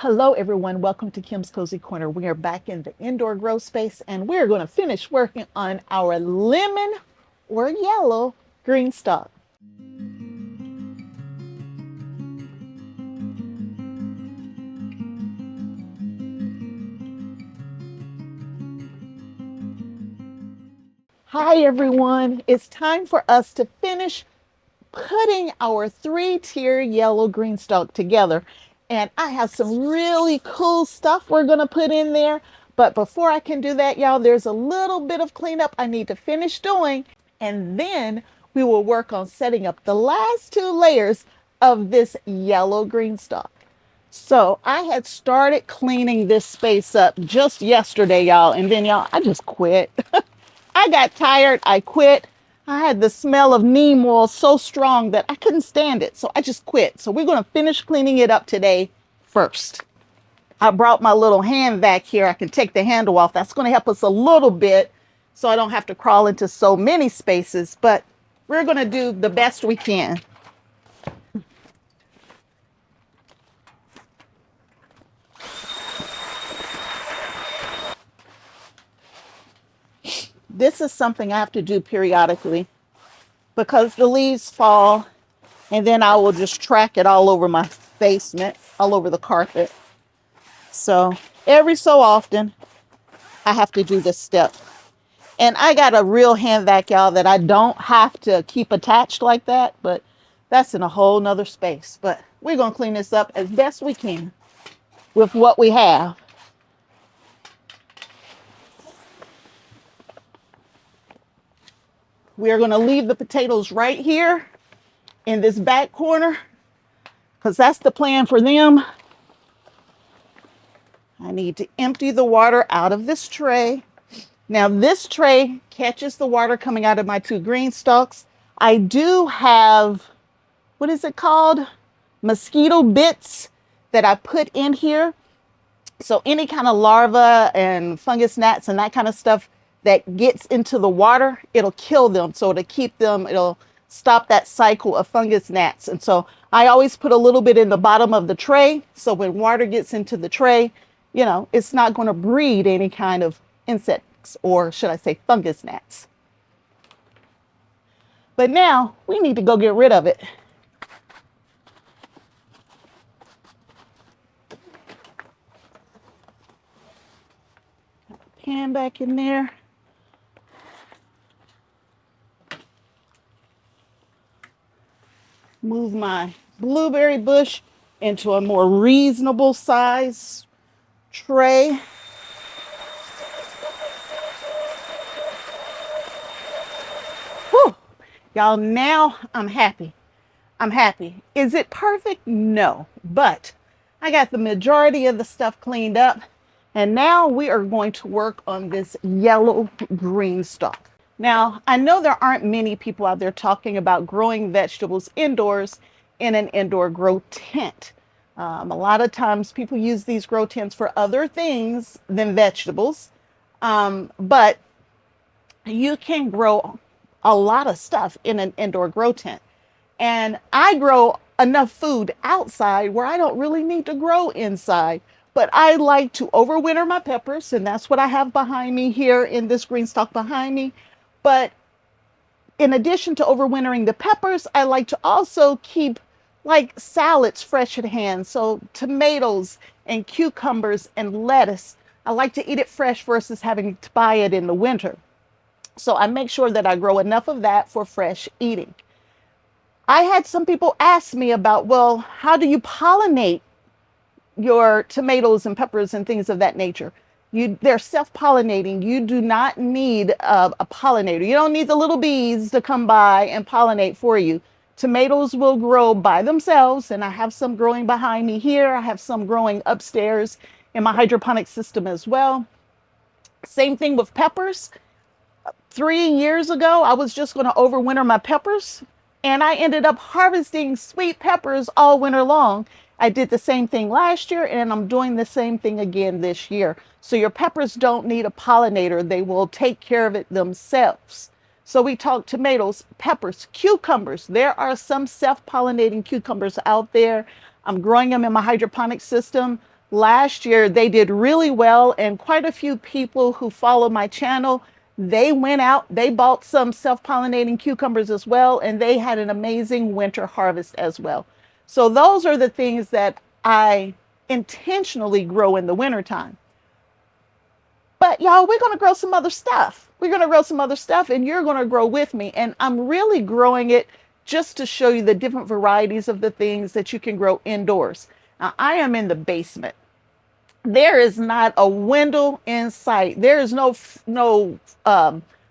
Hello everyone, welcome to Kim's Cozy Corner. We are back in the indoor grow space and we're going to finish working on our lemon or yellow green stalk. Hi everyone, it's time for us to finish putting our three-tier yellow green stalk together. And I have some really cool stuff we're going to put in there. But before I can do that, y'all, there's a little bit of cleanup I need to finish doing. And then we will work on setting up the last two layers of this yellow green stalk. So I had started cleaning this space up just yesterday, y'all. And then, y'all, I just quit. I got tired. I quit. I had the smell of neem oil so strong that I couldn't stand it. So I just quit. So we're going to finish cleaning it up today first. I brought my little hand vac here. I can take the handle off. That's going to help us a little bit so I don't have to crawl into so many spaces. But we're going to do the best we can. This is something I have to do periodically because the leaves fall and then I will just track it all over my basement, all over the carpet. So every so often, I have to do this step. And I got a real hand vac, y'all, that I don't have to keep attached like that, but that's in a whole nother space. But we're going to clean this up as best we can with what we have. We are going to leave the potatoes right here in this back corner because that's the plan for them. I need to empty the water out of this tray. Now this tray catches the water coming out of my two green stalks. I do have, what is it called? Mosquito bits that I put in here. So any kind of larva and fungus gnats and that kind of stuff that gets into the water, it'll kill them. So to keep them, it'll stop that cycle of fungus gnats. And so I always put a little bit in the bottom of the tray. So when water gets into the tray, you know, it's not going to breed any kind of insects, or should I say fungus gnats. But now we need to go get rid of it. Pan back in there. Move my blueberry bush into a more reasonable size tray. Whew. Y'all, now I'm happy. I'm happy. Is it perfect? No, but I got the majority of the stuff cleaned up. And now we are going to work on this yellow green stalk. Now, I know there aren't many people out there talking about growing vegetables indoors in an indoor grow tent. A lot of times people use these grow tents for other things than vegetables, but you can grow a lot of stuff in an indoor grow tent. And I grow enough food outside where I don't really need to grow inside. But I like to overwinter my peppers, and that's what I have behind me here in this green stalk behind me. But in addition to overwintering the peppers, I like to also keep like salads fresh at hand. So tomatoes and cucumbers and lettuce. I like to eat it fresh versus having to buy it in the winter. So I make sure that I grow enough of that for fresh eating. I had some people ask me about, well, how do you pollinate your tomatoes and peppers and things of that nature? They're self-pollinating. You do not need a pollinator. You don't need the little bees to come by and pollinate for you. Tomatoes will grow by themselves, and I have some growing behind me here. I have some growing upstairs in my hydroponic system as well. Same thing with peppers. 3 years ago, I was just going to overwinter my peppers, and I ended up harvesting sweet peppers all winter long. I did the same thing last year, and I'm doing the same thing again this year. So your peppers don't need a pollinator. They will take care of it themselves. So we talk tomatoes, peppers, cucumbers. There are some self-pollinating cucumbers out there. I'm growing them in my hydroponic system. Last year, they did really well, and quite a few people who follow my channel, they went out, they bought some self-pollinating cucumbers as well, and they had an amazing winter harvest as well. So those are the things that I intentionally grow in the wintertime. But y'all, we're going to grow some other stuff. We're going to grow some other stuff, and you're going to grow with me. And I'm really growing it just to show you the different varieties of the things that you can grow indoors. Now, I am in the basement. There is not a window in sight. There is no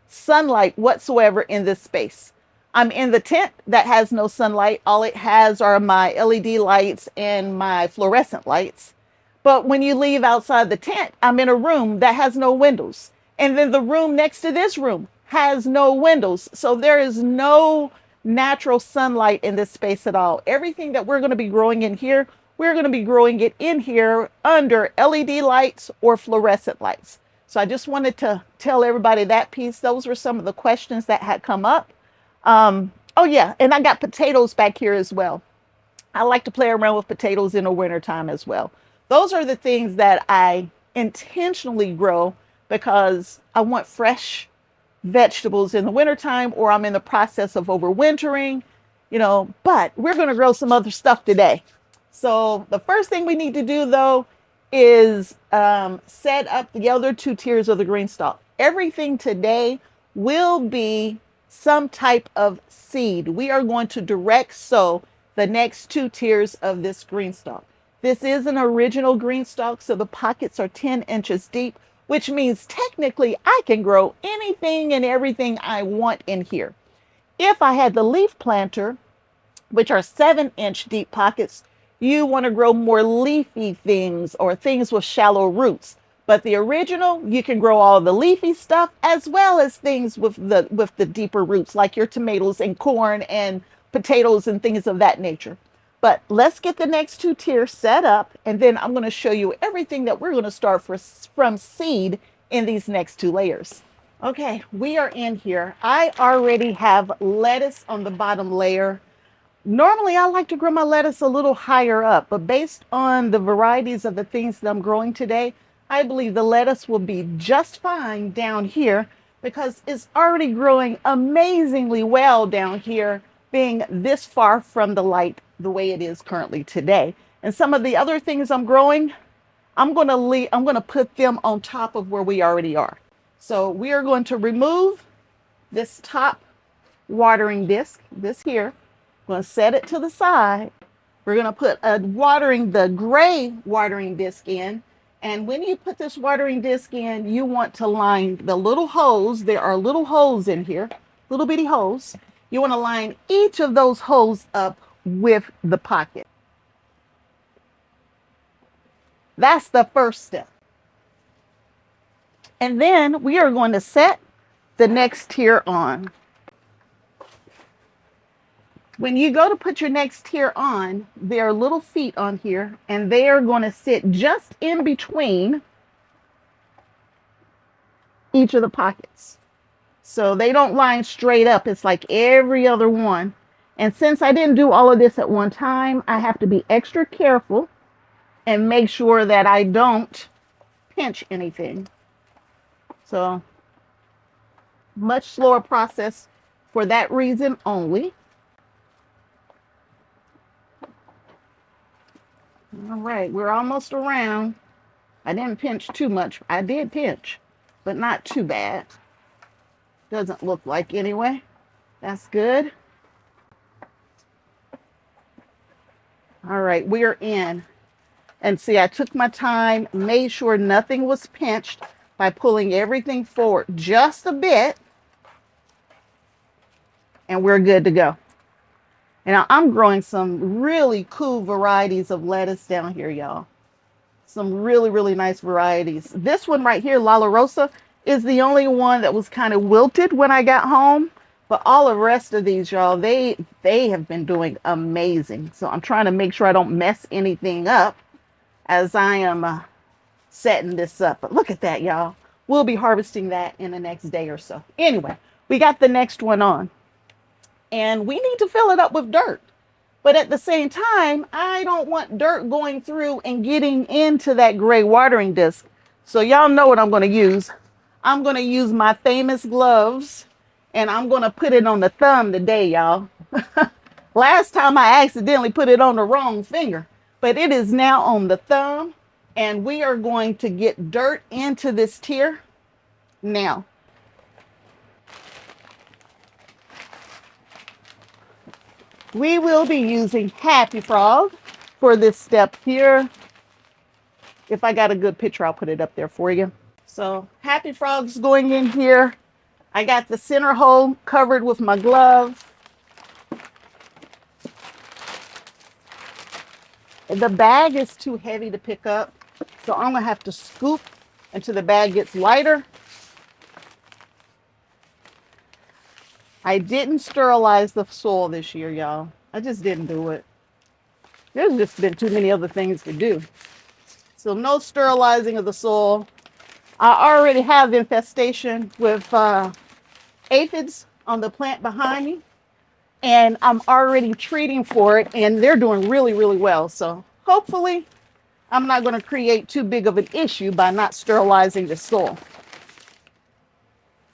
sunlight whatsoever in this space. I'm in the tent that has no sunlight. All it has are my LED lights and my fluorescent lights. But when you leave outside the tent, I'm in a room that has no windows. And then the room next to this room has no windows. So there is no natural sunlight in this space at all. Everything that we're going to be growing in here, we're going to be growing it in here under LED lights or fluorescent lights. So I just wanted to tell everybody that piece. Those were some of the questions that had come up. Oh yeah, and I got potatoes back here as well. I like to play around with potatoes in the wintertime as well. Those are the things that I intentionally grow because I want fresh vegetables in the wintertime, or I'm in the process of overwintering, but we're going to grow some other stuff today. So the first thing we need to do though is set up the other two tiers of the GreenStalk. Everything today will be some type of seed. We are going to direct sow the next two tiers of this GreenStalk. This is an original GreenStalk, so the pockets are 10 inches deep, which means technically I can grow anything and everything I want in here. If I had the leaf planter, which are 7-inch deep pockets, you want to grow more leafy things or things with shallow roots. But the original, you can grow all the leafy stuff as well as things with the deeper roots, like your tomatoes and corn and potatoes and things of that nature. But let's get the next two tiers set up, and then I'm going to show you everything that we're going to start from seed in these next two layers. Okay, we are in here. I already have lettuce on the bottom layer. Normally, I like to grow my lettuce a little higher up, but based on the varieties of the things that I'm growing today, I believe the lettuce will be just fine down here because it's already growing amazingly well down here, being this far from the light the way it is currently today. And some of the other things I'm growing, I'm going to put them on top of where we already are. So we are going to remove this top watering disc, this here. I'm going to set it to the side. We're going to put the gray watering disc in. And when you put this watering disc in, you want to line the little holes. There are little holes in here, little bitty holes. You want to line each of those holes up with the pocket. That's the first step. And then we are going to set the next tier on. When you go to put your next tier on, there are little feet on here, and they are going to sit just in between each of the pockets. So they don't line straight up. It's like every other one. And since I didn't do all of this at one time, I have to be extra careful and make sure that I don't pinch anything. So much slower process for that reason only. All right, we're almost around. I didn't pinch too much. I did pinch, but not too bad. Doesn't look like anyway. That's good. All right, we are in. And see, I took my time, made sure nothing was pinched by pulling everything forward just a bit. And we're good to go. And I'm growing some really cool varieties of lettuce down here, y'all. Some really, really nice varieties. This one right here, La Rosa, is the only one that was kind of wilted when I got home. But all the rest of these, y'all, they have been doing amazing. So I'm trying to make sure I don't mess anything up as I am setting this up. But look at that, y'all. We'll be harvesting that in the next day or so. Anyway, we got the next one on. And we need to fill it up with dirt. But at the same time, I don't want dirt going through and getting into that gray watering disc. So y'all know what I'm going to use. I'm going to use my famous gloves, and I'm going to put it on the thumb today, y'all. Last time I accidentally put it on the wrong finger, but it is now on the thumb, and we are going to get dirt into this tier now. We will be using Happy Frog for this step here. If I got a good picture, I'll put it up there for you. So Happy Frog's going in here. I got the center hole covered with my glove. The bag is too heavy to pick up, so I'm gonna have to scoop until the bag gets lighter. I didn't sterilize the soil this year, y'all. I just didn't do it. There's just been too many other things to do. So no sterilizing of the soil. I already have infestation with aphids on the plant behind me, and I'm already treating for it, and they're doing really, really well. So hopefully I'm not going to create too big of an issue by not sterilizing the soil.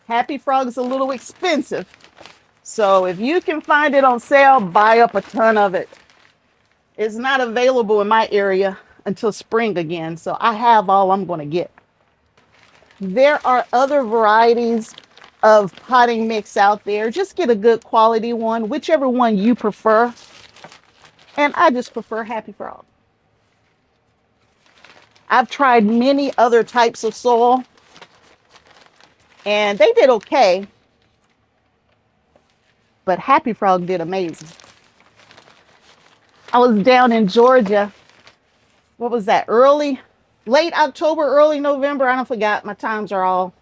Happy Frog is a little expensive, so if you can find it on sale, buy up a ton of it. It's not available in my area until spring again, so I have all I'm going to get. There are other varieties of potting mix out there. Just get a good quality one, whichever one you prefer. And I just prefer Happy Frog. I've tried many other types of soil, and they did okay, but Happy Frog did amazing. I was down in Georgia. What was that? Late October, early November. I don't forget. My times are all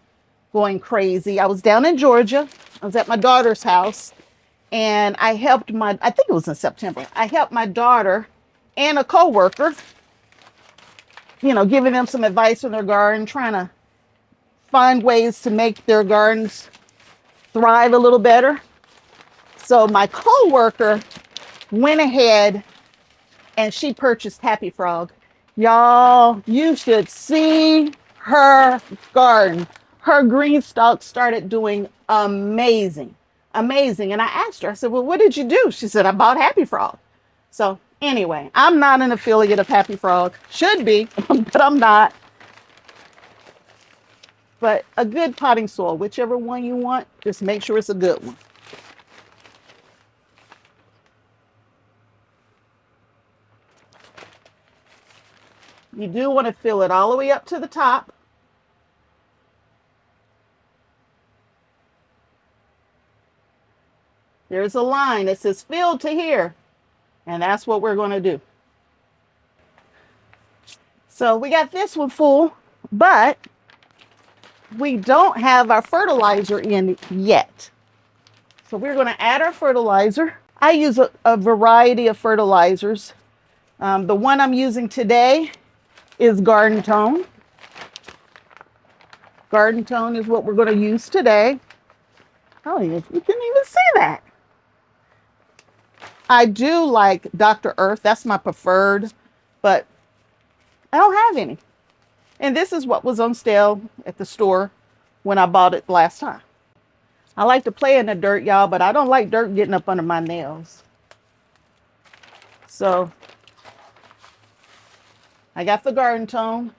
going crazy. I was down in Georgia. I was at my daughter's house, and I think it was in September. I helped my daughter and a coworker, giving them some advice on their garden, trying to find ways to make their gardens thrive a little better. So my coworker went ahead and she purchased Happy Frog. Y'all, you should see her garden. Her GreenStalk started doing amazing. Amazing. And I asked her, I said, well, what did you do? She said, I bought Happy Frog. So anyway, I'm not an affiliate of Happy Frog. Should be, but I'm not. But a good potting soil, whichever one you want, just make sure it's a good one. You do want to fill it all the way up to the top. There's a line that says filled to here, and that's what we're going to do. So we got this one full, but we don't have our fertilizer in yet. So we're going to add our fertilizer. I use a variety of fertilizers. The one I'm using today is Garden Tone. Garden Tone is what we're going to use today. Oh, you can even see that. I do like Dr. Earth. That's my preferred, but I don't have any. And this is what was on sale at the store when I bought it last time. I like to play in the dirt, y'all, but I don't like dirt getting up under my nails. So I got the Garden Tone.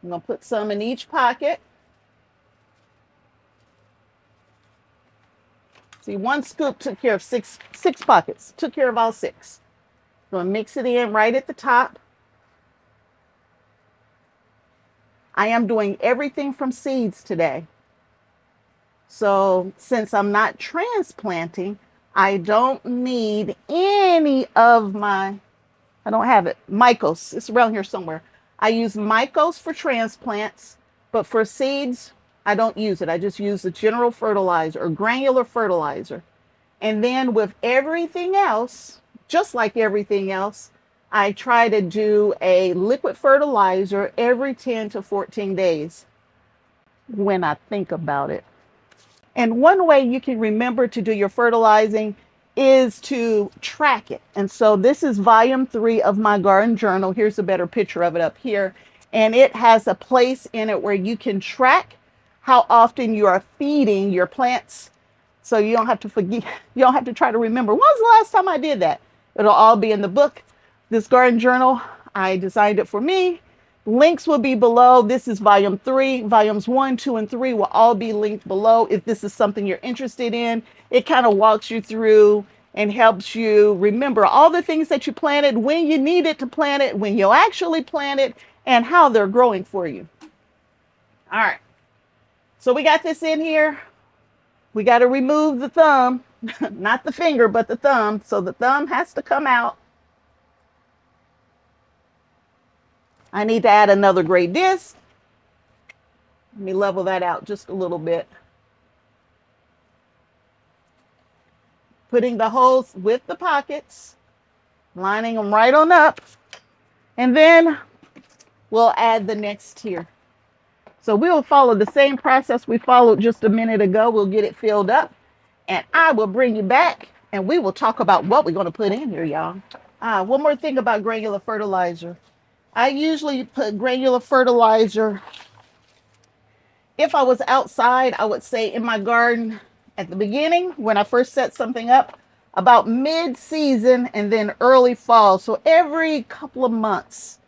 I'm going to put some in each pocket. See, one scoop took care of six pockets. Took care of all 6. Going to mix it in right at the top. I am doing everything from seeds today. So since I'm not transplanting, I don't need any of my, I don't have it, Mycos. It's around here somewhere. I use Mycos for transplants, but for seeds, I don't use it. I just use the general fertilizer or granular fertilizer. And then with everything else, just like everything else, I try to do a liquid fertilizer every 10 to 14 days when I think about it. And one way you can remember to do your fertilizing is to track it. And so this is volume 3 of my garden journal. Here's a better picture of it up here. And it has a place in it where you can track how often you are feeding your plants. So you don't have to forget, you don't have to try to remember, when was the last time I did that? It'll all be in the book. This garden journal, I designed it for me. Links will be below. This is volume 3. Volumes 1, 2, and 3 will all be linked below if this is something you're interested in. It kind of walks you through and helps you remember all the things that you planted, when you needed to plant it, when you'll actually plant it, and how they're growing for you. All right. So we got this in here. We got to remove the thumb, not the finger, but the thumb. So the thumb has to come out. I need to add another gray disc. Let me level that out just a little bit. Putting the holes with the pockets, lining them right on up, and then we'll add the next tier. So we'll follow the same process we followed just a minute ago. We'll get it filled up, and I will bring you back, and we will talk about what we're going to put in here, y'all. One more thing about granular fertilizer. I usually put granular fertilizer, if I was outside, I would say in my garden at the beginning, when I first set something up, about mid-season, and then early fall. So every couple of months,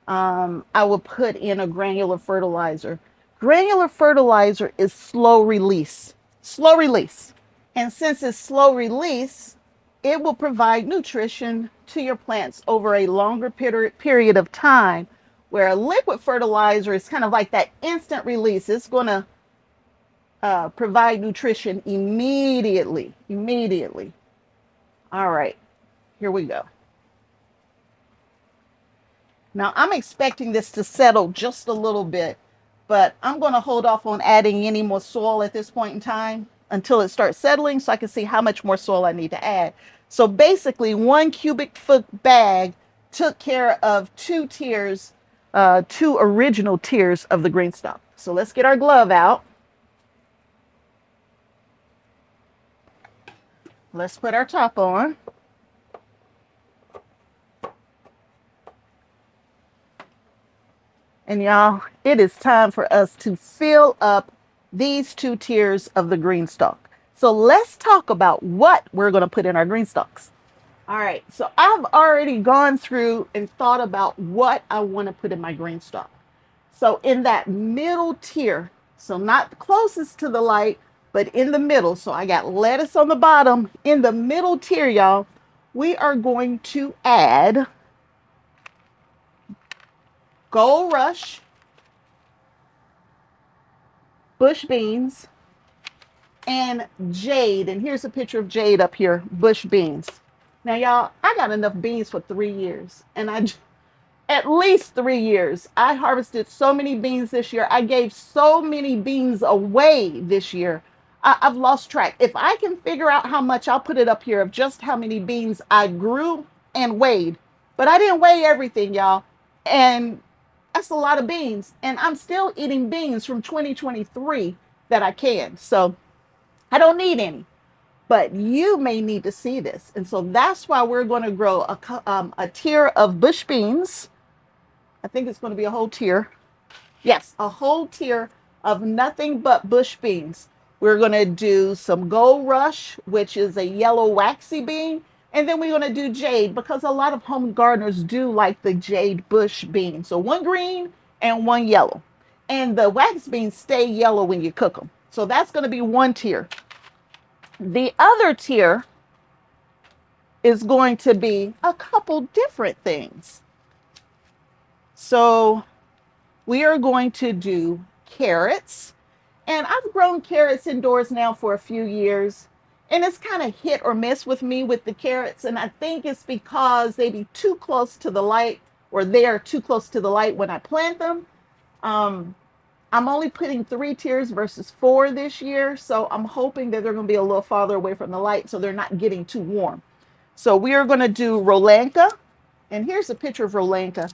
I will put in a granular fertilizer. Granular fertilizer is slow release. Slow release. And since it's slow release, it will provide nutrition to your plants over a longer period of time, where a liquid fertilizer is kind of like that instant release. It's going to provide nutrition immediately. Immediately. All right, here we go. Now I'm expecting this to settle just a little bit, but I'm going to hold off on adding any more soil at this point in time until it starts settling so I can see how much more soil I need to add. So basically 1 cubic foot bag took care of 2 tiers, 2 original tiers of the GreenStalk. So let's get our glove out. Let's put our top on. And y'all, it is time for us to fill up these 2 tiers of the GreenStalk. So let's talk about what we're going to put in our GreenStalks. All right, so I've already gone through and thought about what I want to put in my GreenStalk. So in that middle tier, so not the closest to the light, but in the middle. So I got lettuce on the bottom. In the middle tier, y'all, we are going to add Gold Rush, bush beans, and jade. And here's a picture of jade up here, bush beans. Now, y'all, I got enough beans for 3 years, and at least 3 years. I harvested so many beans this year. I gave so many beans away this year. I've lost track. If I can figure out how much, I'll put it up here of just how many beans I grew and weighed. But I didn't weigh everything, y'all. And that's a lot of beans. And I'm still eating beans from 2023 that I canned. So I don't need any. But you may need to see this. And so that's why we're going to grow a tier of bush beans. I think it's going to be a whole tier. Yes, a whole tier of nothing but bush beans. We're going to do some Gold Rush, which is a yellow waxy bean. And then we're going to do jade, because a lot of home gardeners do like the jade bush bean. So 1 green and 1 yellow. And the wax beans stay yellow when you cook them. So that's going to be 1 tier. The other tier is going to be a couple different things. So we are going to do carrots. And I've grown carrots indoors now for a few years. And it's kind of hit or miss with me with the carrots. And I think it's because they be too close to the light, or they are too close to the light when I plant them. I'm only putting 3 tiers versus 4 this year. So I'm hoping that they're going to be a little farther away from the light so they're not getting too warm. So we are going to do Rolanka. And here's a picture of Rolanka.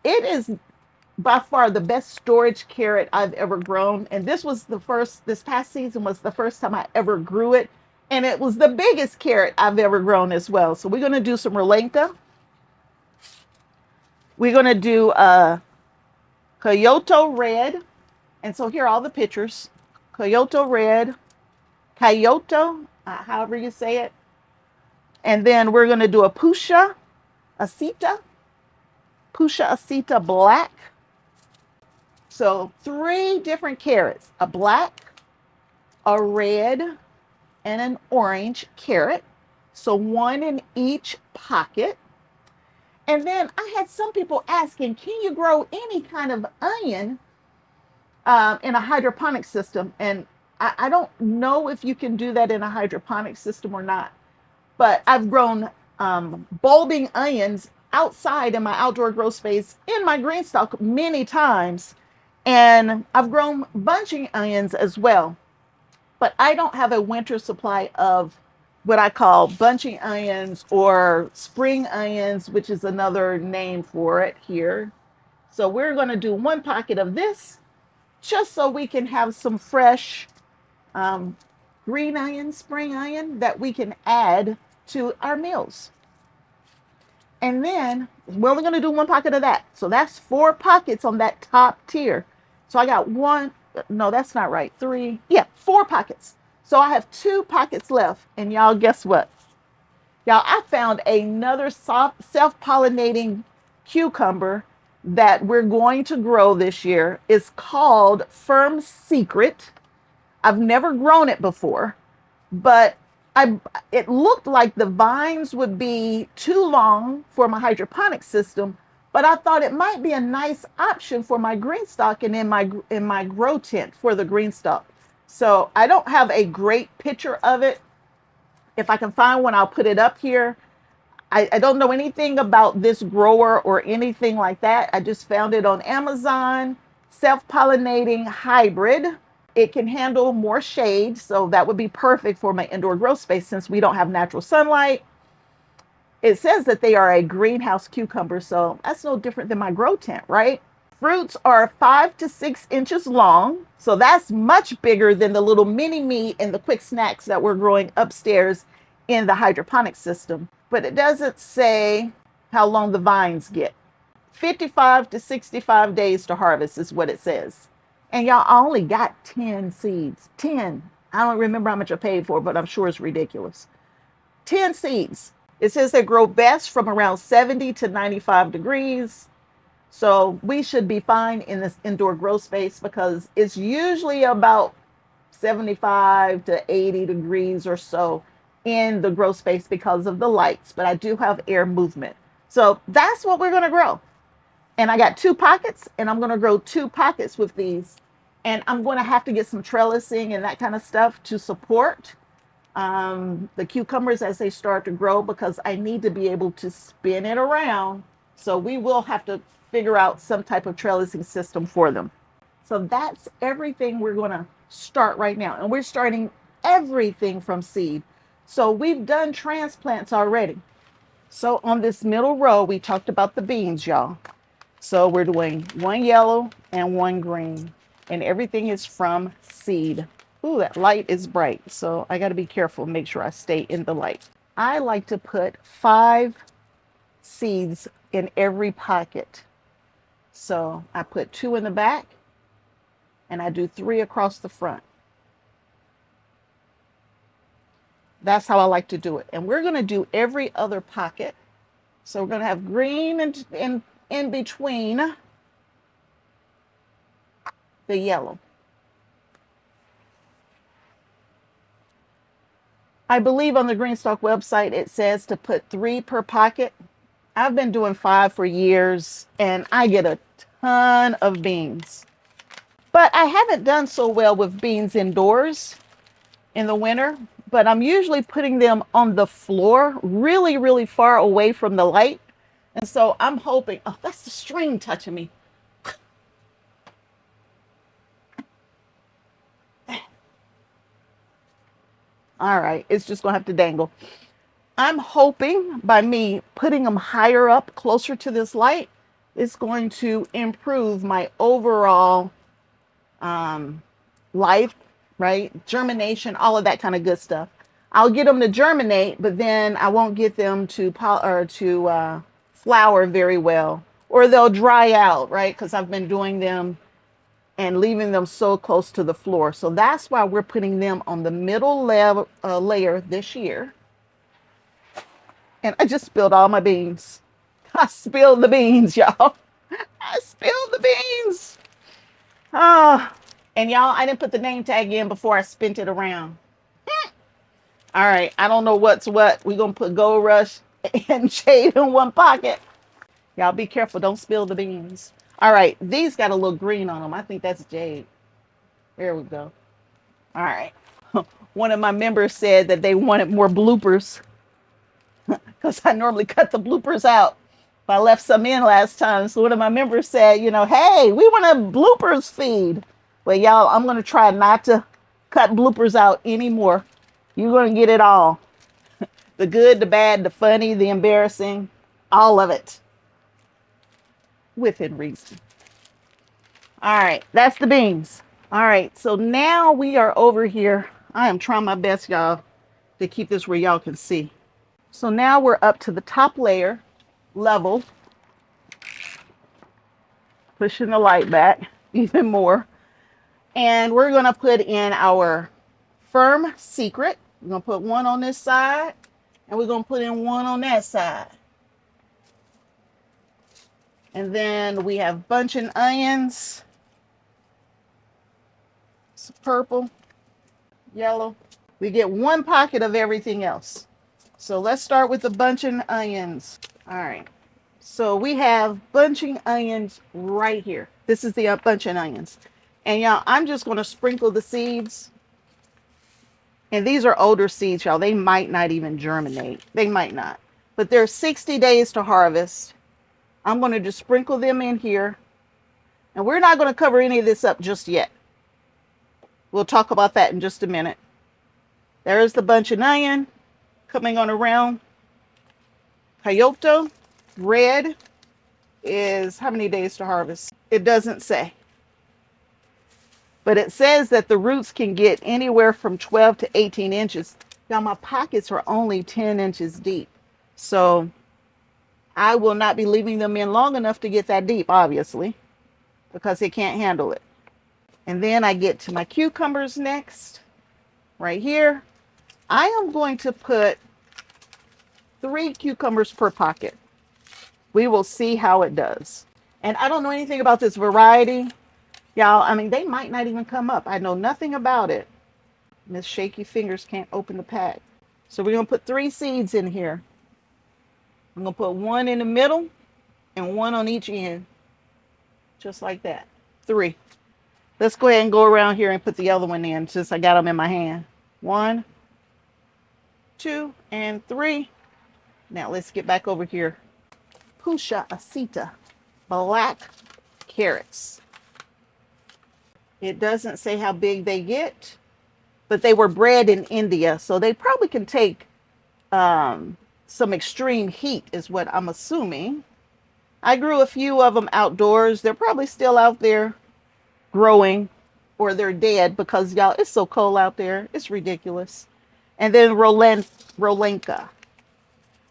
It is by far the best storage carrot I've ever grown. And this past season was the first time I ever grew it. And it was the biggest carrot I've ever grown as well. So we're going to do some Relenka. We're going to do Kyoto Red. And so here are all the pictures. Kyoto Red, Kyoto, however you say it. And then we're going to do a Asita, Pusha Asita Black. So 3 different carrots, a black, a red, and an orange carrot. So 1 in each pocket. And then I had some people asking, can you grow any kind of onion in a hydroponic system? And I don't know if you can do that in a hydroponic system or not. But I've grown bulbing onions outside in my outdoor grow space in my GreenStalk many times. And I've grown bunching onions as well. But I don't have a winter supply of what I call bunching onions or spring onions, which is another name for it here. So we're going to do 1 pocket of this just so we can have some fresh green onion, spring onion that we can add to our meals. And then we're only going to do 1 pocket of that. So that's 4 pockets on that top tier. So I got 1, no, that's not right. 3, yeah, 4 pockets. So I have 2 pockets left. And y'all, guess what? Y'all, I found another self-pollinating cucumber that we're going to grow this year. It's called Firm Secret. I've never grown it before, but it looked like the vines would be too long for my hydroponic system, but I thought it might be a nice option for my GreenStalk and in my grow tent for the GreenStalk. So I don't have a great picture of it. If I can find one, I'll put it up here. I don't know anything about this grower or anything like that. I just found it on Amazon, self-pollinating hybrid. It can handle more shade, so that would be perfect for my indoor grow space since we don't have natural sunlight. It says that they are a greenhouse cucumber, so that's no different than my grow tent, right? Fruits are 5 to 6 inches long, so that's much bigger than the little mini me and the quick snacks that we're growing upstairs in the hydroponic system. But it doesn't say how long the vines get. 55 to 65 days to harvest is what it says. And y'all, I only got 10 seeds. 10. I don't remember how much I paid for, but I'm sure it's ridiculous. 10 seeds. It says they grow best from around 70 to 95 degrees. So we should be fine in this indoor grow space because it's usually about 75 to 80 degrees or so in the grow space because of the lights. But I do have air movement. So that's what we're going to grow. And I got 2 pockets, and I'm going to grow 2 pockets with these. And I'm going to have to get some trellising and that kind of stuff to support the cucumbers as they start to grow because I need to be able to spin it around. So we will have to figure out some type of trellising system for them. So that's everything we're going to start right now. And we're starting everything from seed. So we've done transplants already. So on this middle row, we talked about the beans, y'all. So we're doing 1 yellow and 1 green, and everything is from seed. Ooh, that light is bright, so I got to be careful, make sure I stay in the light. I like to put 5 seeds in every pocket. So I put 2 in the back, and I do 3 across the front. That's how I like to do it. And we're going to do every other pocket. So we're going to have green in between the yellow. I believe on the GreenStalk website it says to put 3 per pocket. I've been doing 5 for years and I get a ton of beans. But I haven't done so well with beans indoors in the winter, but I'm usually putting them on the floor really, really far away from the light. And so I'm hoping, oh, that's the string touching me. All right, it's just gonna have to dangle. I'm hoping by me putting them higher up, closer to this light, it's going to improve my overall life, right? Germination, all of that kind of good stuff. I'll get them to germinate, but then I won't get them to flower very well, or they'll dry out, right? Because I've been doing them and leaving them so close to the floor. So that's why we're putting them on the middle layer this year. And I just spilled all my beans. I spilled the beans, y'all. I spilled the beans. Ah, and y'all, I didn't put the name tag in before I spent it around. All right, I don't know what's what. We're going to put Gold Rush and Jade in one pocket. Y'all be careful. Don't spill the beans. All right, these got a little green on them. I think that's Jade. There we go. All right. One of my members said that they wanted more bloopers because I normally cut the bloopers out. I left some in last time. So one of my members said, hey, we want a bloopers feed. Well, y'all, I'm going to try not to cut bloopers out anymore. You're going to get it all. The good, the bad, the funny, the embarrassing, all of it. Within reason. All right, that's the beans. All right, so now we are over here. I am trying my best, y'all, to keep this where y'all can see. So now we're up to the top layer, level. Pushing the light back even more. And we're going to put in our firm secret. We're going to put one on this side, and we're going to put in one on that side. And then we have bunching onions. It's purple, yellow. We get one pocket of everything else. So let's start with the bunching onions. All right. So we have bunching onions right here. This is the bunching onions. And y'all, I'm just going to sprinkle the seeds. And these are older seeds, y'all. They might not even germinate. They might not. But they're 60 days to harvest. I'm going to just sprinkle them in here. And we're not going to cover any of this up just yet. We'll talk about that in just a minute. There's the bunching onion coming on around. Kyoto red is how many days to harvest? It doesn't say. But it says that the roots can get anywhere from 12 to 18 inches. Now my pockets are only 10 inches deep. So I will not be leaving them in long enough to get that deep, obviously, because they can't handle it. And then I get to my cucumbers next, right here. I am going to put 3 cucumbers per pocket. We will see how it does. And I don't know anything about this variety. Y'all, I mean, they might not even come up. I know nothing about it. Miss Shaky Fingers can't open the pack. So we're going to put 3 seeds in here. I'm going to put one in the middle and one on each end. Just like that. 3. Let's go ahead and go around here and put the other one in since I got them in my hand. 1, 2, and 3. Now let's get back over here. Pusha Asita. Black carrots. It doesn't say how big they get, but they were bred in India, so they probably can take some extreme heat is what I'm assuming. I grew a few of them outdoors. They're probably still out there growing, or they're dead because, y'all, it's so cold out there. It's ridiculous. And then Rolenka.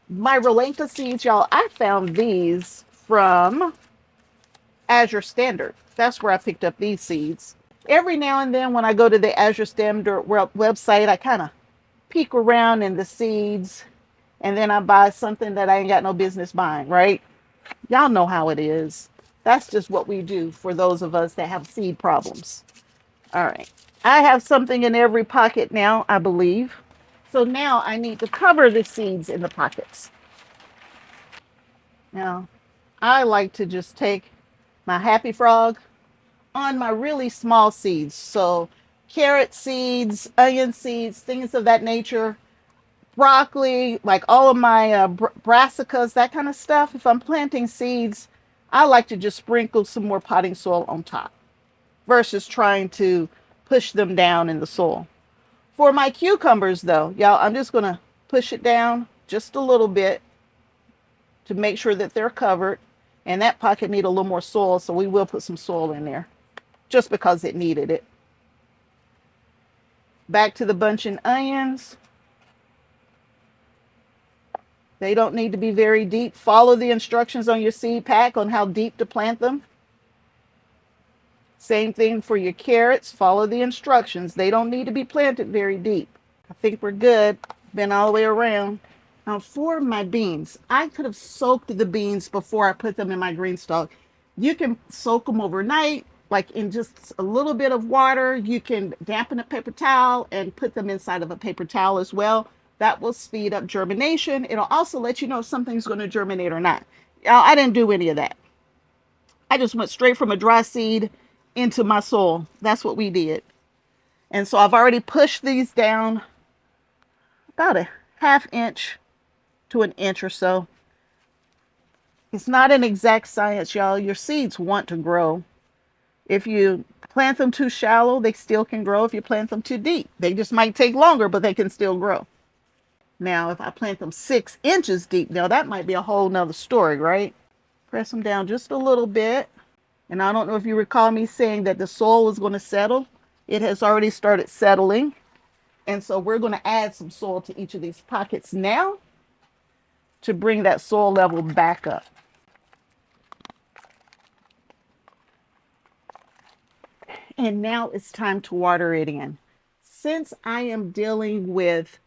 My Rolenka seeds, y'all, I found these from Azure Standard. That's where I picked up these seeds. Every now and then when I go to the Azure Standard website, I kind of peek around in the seeds, and then I buy something that I ain't got no business buying, right? Y'all know how it is. That's just what we do for those of us that have seed problems. All right. I have something in every pocket now, I believe. So now I need to cover the seeds in the pockets. Now, I like to just take my Happy Frog on my really small seeds. So carrot seeds, onion seeds, things of that nature, broccoli, like all of my brassicas, that kind of stuff. If I'm planting seeds, I like to just sprinkle some more potting soil on top versus trying to push them down in the soil. For my cucumbers though, y'all, I'm just going to push it down just a little bit to make sure that they're covered. And that pocket need a little more soil, so we will put some soil in there just because it needed it. Back to the bunching onions. They don't need to be very deep. Follow the instructions on your seed pack on how deep to plant them. Same thing for your carrots. Follow the instructions. They don't need to be planted very deep. I think we're good. Been all the way around. Now for my beans, I could have soaked the beans before I put them in my GreenStalk. You can soak them overnight, like in just a little bit of water. You can dampen a paper towel and put them inside of a paper towel as well. That will speed up germination. It'll also let you know if something's going to germinate or not. I didn't do any of that. I just went straight from a dry seed into my soil. That's what we did. And so I've already pushed these down about a ½ inch to an inch or so. It's not an exact science, y'all. Your seeds want to grow. If you plant them too shallow, they still can grow. If you plant them too deep, they just might take longer, but they can still grow. Now, if I plant them 6 inches deep, now that might be a whole nother story, right? Press them down just a little bit. And I don't know if you recall me saying that the soil was going to settle. It has already started settling. And so we're going to add some soil to each of these pockets now to bring that soil level back up. And now it's time to water it in. Since I am dealing with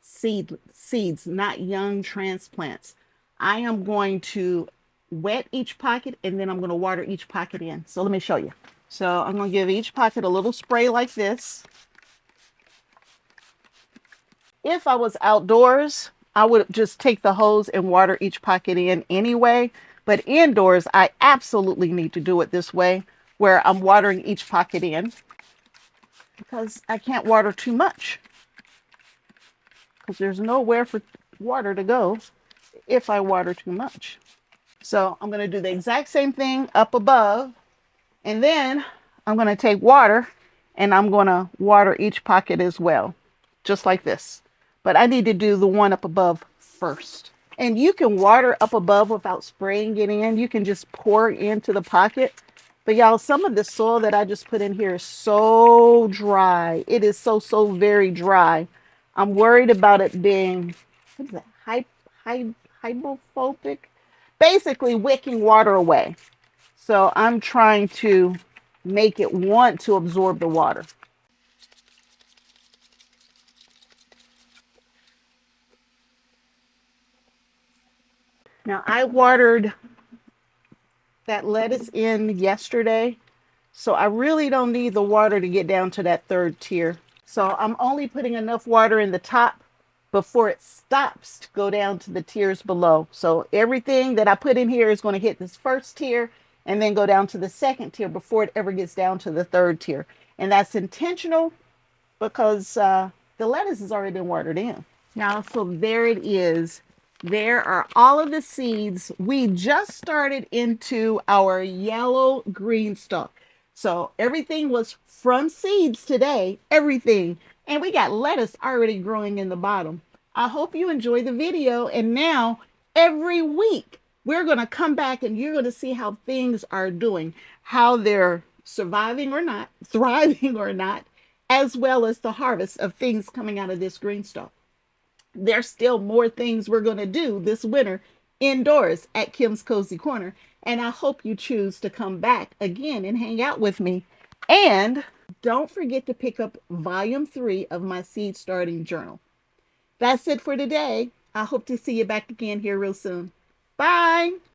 seeds, not young transplants, I am going to wet each pocket and then I'm going to water each pocket in. So let me show you. So I'm going to give each pocket a little spray like this. If I was outdoors, I would just take the hose and water each pocket in anyway. But indoors, I absolutely need to do it this way, where I'm watering each pocket in because I can't water too much because there's nowhere for water to go if I water too much. So I'm going to do the exact same thing up above, and then I'm going to take water and I'm going to water each pocket as well, just like this. But I need to do the one up above first. And you can water up above without spraying it in. You can just pour into the pocket. But y'all, some of the soil that I just put in here is so dry. It is so very dry. I'm worried about it being, what is that, hydrophobic? Basically wicking water away. So I'm trying to make it want to absorb the water. Now I watered that lettuce in yesterday, so I really don't need the water to get down to that 3rd tier. So I'm only putting enough water in the top before it stops to go down to the tiers below. So everything that I put in here is going to hit this 1st tier and then go down to the 2nd tier before it ever gets down to the 3rd tier. And that's intentional because the lettuce has already been watered in. Now, so there it is. There are all of the seeds. We just started into our yellow GreenStalk. So everything was from seeds today, everything. And we got lettuce already growing in the bottom. I hope you enjoy the video. And now every week we're going to come back and you're going to see how things are doing, how they're surviving or not, thriving or not, as well as the harvest of things coming out of this GreenStalk. There's still more things we're going to do this winter indoors at Kim's Cozy Corner. And I hope you choose to come back again and hang out with me. And don't forget to pick up volume 3 of my seed starting journal. That's it for today. I hope to see you back again here real soon. Bye.